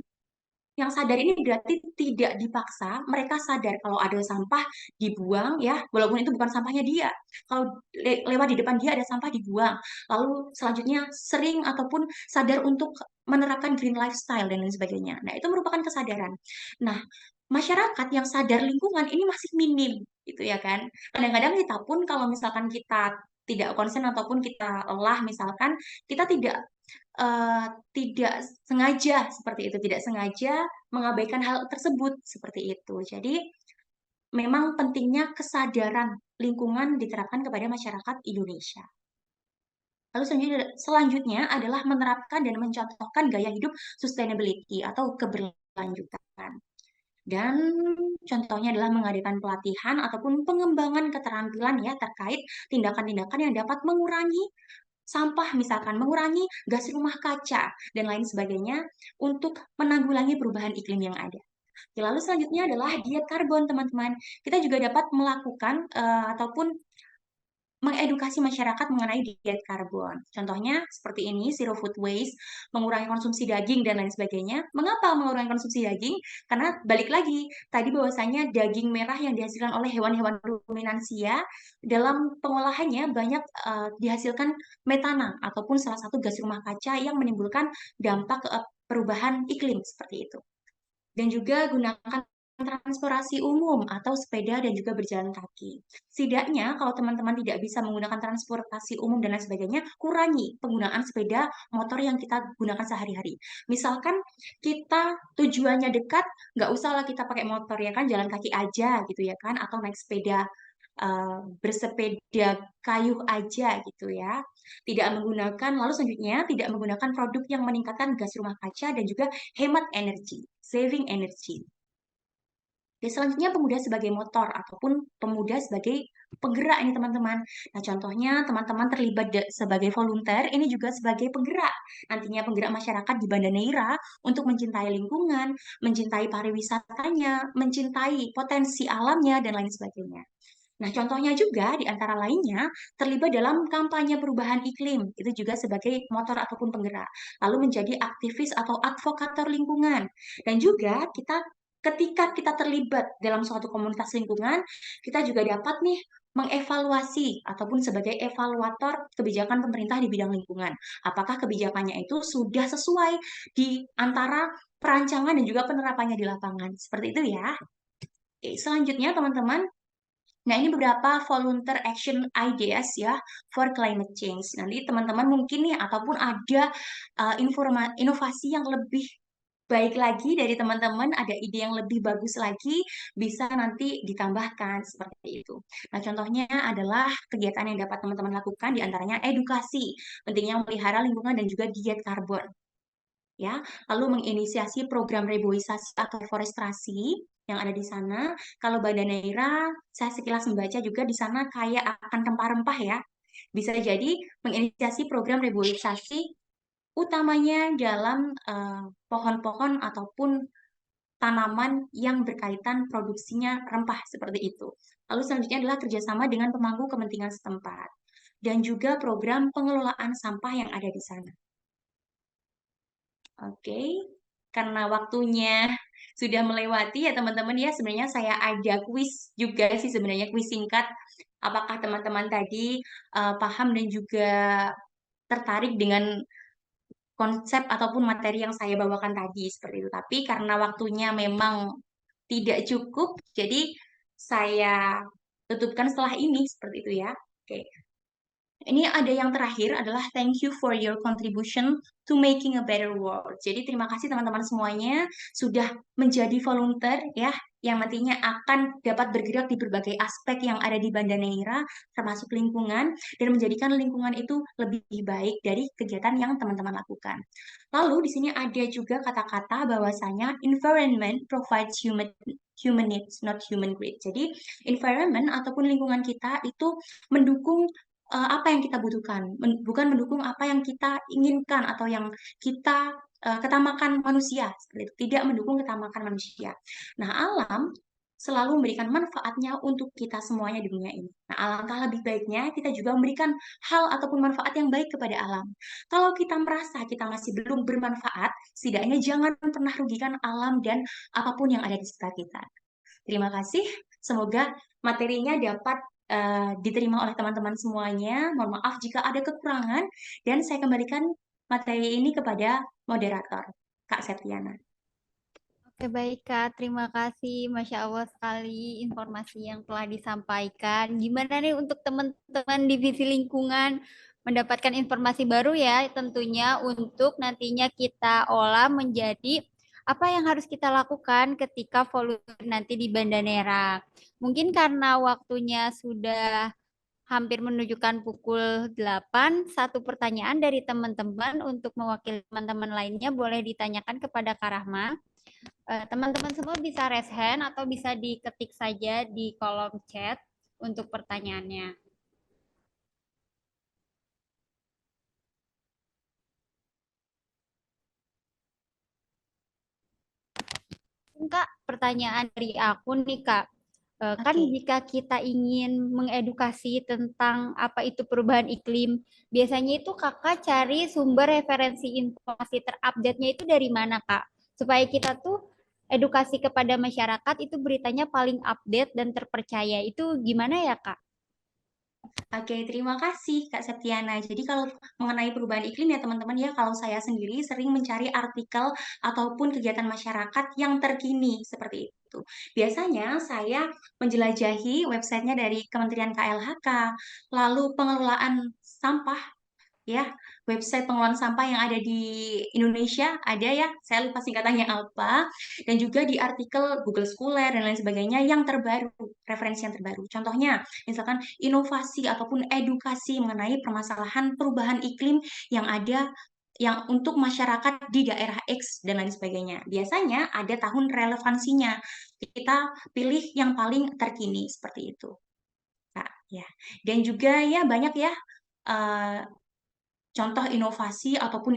yang sadar ini berarti tidak dipaksa, mereka sadar kalau ada sampah dibuang ya, walaupun itu bukan sampahnya dia. Kalau lewat di depan dia ada sampah dibuang. Lalu selanjutnya sering ataupun sadar untuk menerapkan green lifestyle dan lain sebagainya. Nah, itu merupakan kesadaran. Nah, masyarakat yang sadar lingkungan ini masih minim gitu ya kan. Kadang-kadang kita pun kalau misalkan kita tidak konsen ataupun kita lelah misalkan kita tidak sengaja seperti itu, tidak sengaja mengabaikan hal tersebut seperti itu. Jadi memang pentingnya kesadaran lingkungan diterapkan kepada masyarakat Indonesia. Lalu selanjutnya adalah menerapkan dan mencontohkan gaya hidup sustainability atau keberlanjutan. Dan contohnya adalah mengadakan pelatihan ataupun pengembangan keterampilan ya terkait tindakan-tindakan yang dapat mengurangi sampah, misalkan mengurangi gas rumah kaca dan lain sebagainya untuk menanggulangi perubahan iklim yang ada. Lalu selanjutnya adalah diet karbon, teman-teman. Kita juga dapat melakukan ataupun mengedukasi masyarakat mengenai diet karbon. Contohnya seperti ini, zero food waste, mengurangi konsumsi daging dan lain sebagainya. Mengapa mengurangi konsumsi daging? Karena balik lagi, tadi bahwasanya daging merah yang dihasilkan oleh hewan-hewan ruminansia dalam pengolahannya banyak dihasilkan metana ataupun salah satu gas rumah kaca yang menimbulkan dampak perubahan iklim seperti itu. Dan juga gunakan transportasi umum atau sepeda dan juga berjalan kaki. Setidaknya kalau teman-teman tidak bisa menggunakan transportasi umum dan lain sebagainya, kurangi penggunaan sepeda motor yang kita gunakan sehari-hari. Misalkan kita tujuannya dekat, nggak usahlah kita pakai motor ya kan, jalan kaki aja gitu ya kan, atau naik sepeda bersepeda kayu aja gitu ya. Tidak menggunakan, lalu selanjutnya tidak menggunakan produk yang meningkatkan gas rumah kaca dan juga hemat energi, saving energy. Dan selanjutnya pemuda sebagai motor ataupun pemuda sebagai penggerak ini teman-teman. Nah contohnya teman-teman terlibat sebagai volunteer ini juga sebagai penggerak. Nantinya penggerak masyarakat di Banda Neira untuk mencintai lingkungan, mencintai pariwisatanya, mencintai potensi alamnya dan lain sebagainya. Nah, contohnya juga di antara lainnya terlibat dalam kampanye perubahan iklim, itu juga sebagai motor ataupun penggerak. Lalu menjadi aktivis atau advokator lingkungan. Dan juga ketika kita terlibat dalam suatu komunitas lingkungan, kita juga dapat nih mengevaluasi ataupun sebagai evaluator kebijakan pemerintah di bidang lingkungan. Apakah kebijakannya itu sudah sesuai di antara perancangan dan juga penerapannya di lapangan. Seperti itu ya. Oke, selanjutnya teman-teman, nah, ini beberapa volunteer action ideas ya for climate change. Nanti teman-teman mungkin nih ataupun ada inovasi yang lebih baik lagi dari teman-teman, ada ide yang lebih bagus lagi, bisa nanti ditambahkan seperti itu. Nah, contohnya adalah kegiatan yang dapat teman-teman lakukan diantaranya edukasi, pentingnya memelihara lingkungan dan juga diet karbon. Ya, lalu menginisiasi program reboisasi atau reforestasi yang ada di sana. Kalau Banda Neira, saya sekilas membaca juga di sana kayak akan rempah-rempah ya. Bisa jadi menginisiasi program reboisasi utamanya dalam pohon-pohon ataupun tanaman yang berkaitan produksinya rempah seperti itu. Lalu selanjutnya adalah kerjasama dengan pemangku kepentingan setempat dan juga program pengelolaan sampah yang ada di sana. Oke, karena waktunya sudah melewati ya teman-teman ya, sebenarnya saya ada kuis juga sih sebenarnya, kuis singkat. Apakah teman-teman tadi paham dan juga tertarik dengan konsep ataupun materi yang saya bawakan tadi seperti itu. Tapi karena waktunya memang tidak cukup, jadi saya tutupkan setelah ini seperti itu ya. Oke. Ini ada yang terakhir adalah thank you for your contribution to making a better world. Jadi terima kasih teman-teman semuanya sudah menjadi volunteer ya, yang nantinya akan dapat bergerak di berbagai aspek yang ada di Banda Neira, termasuk lingkungan, dan menjadikan lingkungan itu lebih baik dari kegiatan yang teman-teman lakukan. Lalu di sini ada juga kata-kata bahwasanya environment provides human needs, not human greed. Jadi environment ataupun lingkungan kita itu mendukung apa yang kita butuhkan, bukan mendukung apa yang kita inginkan atau yang kita ketamakan manusia, seperti itu. Tidak mendukung ketamakan manusia. Nah, alam selalu memberikan manfaatnya untuk kita semuanya di dunia ini. Nah, alangkah lebih baiknya kita juga memberikan hal ataupun manfaat yang baik kepada alam. Kalau kita merasa kita masih belum bermanfaat, setidaknya jangan pernah rugikan alam dan apapun yang ada di sekitar kita. Terima kasih. Semoga materinya dapat diterima oleh teman-teman semuanya. Mohon maaf jika ada kekurangan dan saya kembalikan materi ini kepada moderator, Kak Septiana. Oke, baik Kak. Terima kasih. Masya Allah sekali informasi yang telah disampaikan. Gimana nih untuk teman-teman divisi lingkungan mendapatkan informasi baru ya tentunya untuk nantinya kita olah menjadi apa yang harus kita lakukan ketika volunteer nanti di Banda Neira. Mungkin karena waktunya sudah hampir menunjukkan pukul 8, satu pertanyaan dari teman-teman untuk mewakili teman-teman lainnya boleh ditanyakan kepada Kak Rahma. Teman-teman semua bisa raise hand atau bisa diketik saja di kolom chat untuk pertanyaannya. Kak, pertanyaan dari aku nih Kak. Kan Oke. jika kita ingin mengedukasi tentang apa itu perubahan iklim, biasanya itu kakak cari sumber referensi informasi terupdate-nya itu dari mana Kak? Supaya kita tuh edukasi kepada masyarakat itu beritanya paling update dan terpercaya. Itu gimana ya Kak? Oke, terima kasih Kak Septiana. Jadi kalau mengenai perubahan iklim ya teman-teman ya, kalau saya sendiri sering mencari artikel ataupun kegiatan masyarakat yang terkini seperti itu. Biasanya saya menjelajahi websitenya dari Kementerian KLHK, lalu pengelolaan sampah ya, website pengelolaan sampah yang ada di Indonesia ada ya, saya lupa singkatannya apa, dan juga di artikel Google Scholar dan lain sebagainya yang terbaru, referensi yang terbaru. Contohnya, misalkan inovasi ataupun edukasi mengenai permasalahan perubahan iklim yang ada yang untuk masyarakat di daerah X dan lain sebagainya. Biasanya ada tahun relevansinya. Kita pilih yang paling terkini seperti itu. Nah, ya. Dan juga ya banyak ya contoh inovasi ataupun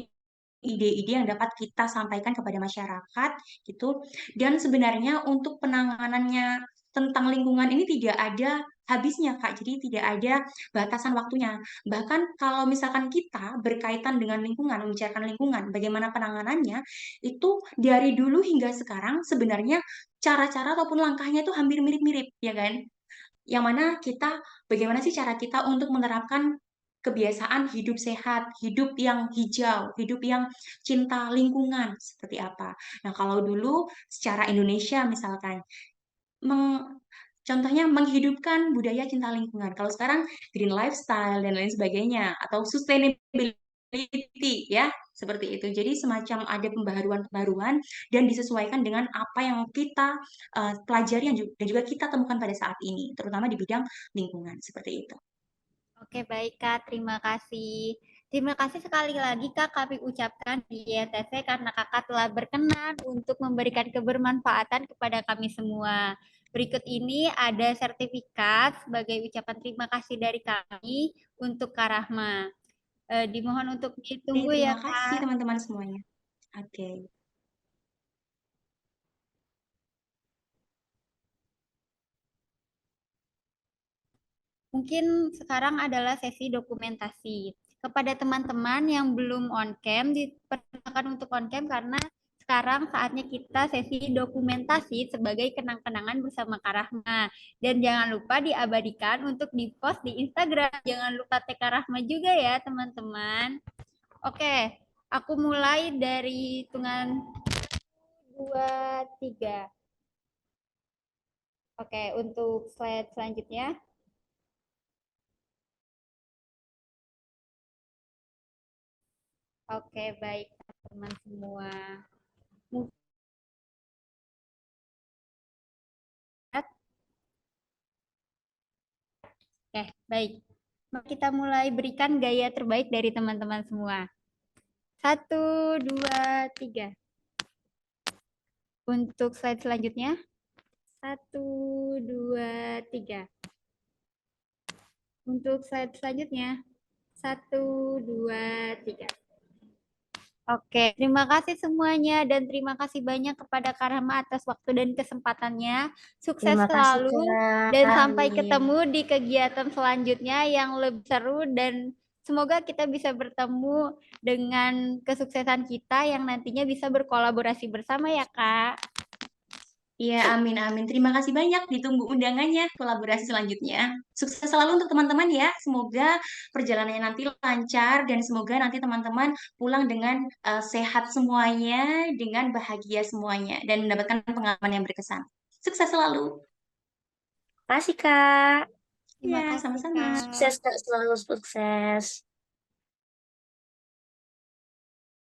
ide-ide yang dapat kita sampaikan kepada masyarakat gitu. Dan sebenarnya untuk penanganannya tentang lingkungan ini tidak ada habisnya, Kak. Jadi tidak ada batasan waktunya. Bahkan kalau misalkan kita berkaitan dengan lingkungan, membicarakan lingkungan, bagaimana penanganannya, itu dari dulu hingga sekarang sebenarnya cara-cara ataupun langkahnya itu hampir mirip-mirip, ya kan? Yang mana kita, bagaimana sih cara kita untuk menerapkan kebiasaan hidup sehat, hidup yang hijau, hidup yang cinta lingkungan, seperti apa. Nah, kalau dulu secara Indonesia misalkan, contohnya menghidupkan budaya cinta lingkungan. Kalau sekarang green lifestyle dan lain sebagainya, atau sustainability ya, seperti itu. Jadi semacam ada pembaharuan-pembaharuan dan disesuaikan dengan apa yang kita pelajari dan juga kita temukan pada saat ini, terutama di bidang lingkungan, seperti itu. Oke, baik Kak, terima kasih. Terima kasih sekali lagi Kak kami ucapkan di YTC karena Kakak telah berkenan untuk memberikan kebermanfaatan kepada kami semua. Berikut ini ada sertifikat sebagai ucapan terima kasih dari kami untuk Kak Rahma. Dimohon untuk Oke, ditunggu ya terima kasih Kak. teman-teman semuanya. Oke. Mungkin sekarang adalah sesi dokumentasi. Kepada teman-teman yang belum on cam, dipersilakan untuk on cam karena sekarang saatnya kita sesi dokumentasi sebagai kenang-kenangan bersama Kak Rahma. Dan jangan lupa diabadikan untuk di-post di Instagram. Jangan lupa tag Kak Rahma juga ya, teman-teman. Oke, aku mulai dari hitungan 2, 3. Oke, untuk slide selanjutnya. Oke, baik teman-teman semua. Oke, baik. Mari kita mulai berikan gaya terbaik dari teman-teman semua. 1, 2, 3. Untuk slide selanjutnya. 1, 2, 3. Untuk slide selanjutnya. 1, 2, 3. Oke, terima kasih semuanya dan terima kasih banyak kepada Kak Rahma atas waktu dan kesempatannya. Sukses Terima kasih, selalu Kak. dan sampai Amin. ketemu di kegiatan selanjutnya yang lebih seru dan semoga kita bisa bertemu dengan kesuksesan kita yang nantinya bisa berkolaborasi bersama ya, Kak. Iya, amin, amin. Terima kasih banyak. Ditunggu undangannya, kolaborasi selanjutnya. Sukses selalu untuk teman-teman ya. Semoga perjalanannya nanti lancar dan semoga nanti teman-teman pulang dengan sehat semuanya, dengan bahagia semuanya, dan mendapatkan pengalaman yang berkesan. Sukses selalu. Terima kasih, Kak. Terima Ya, kasih, sama-sama. Kak. Sukses, Kak. Selalu sukses.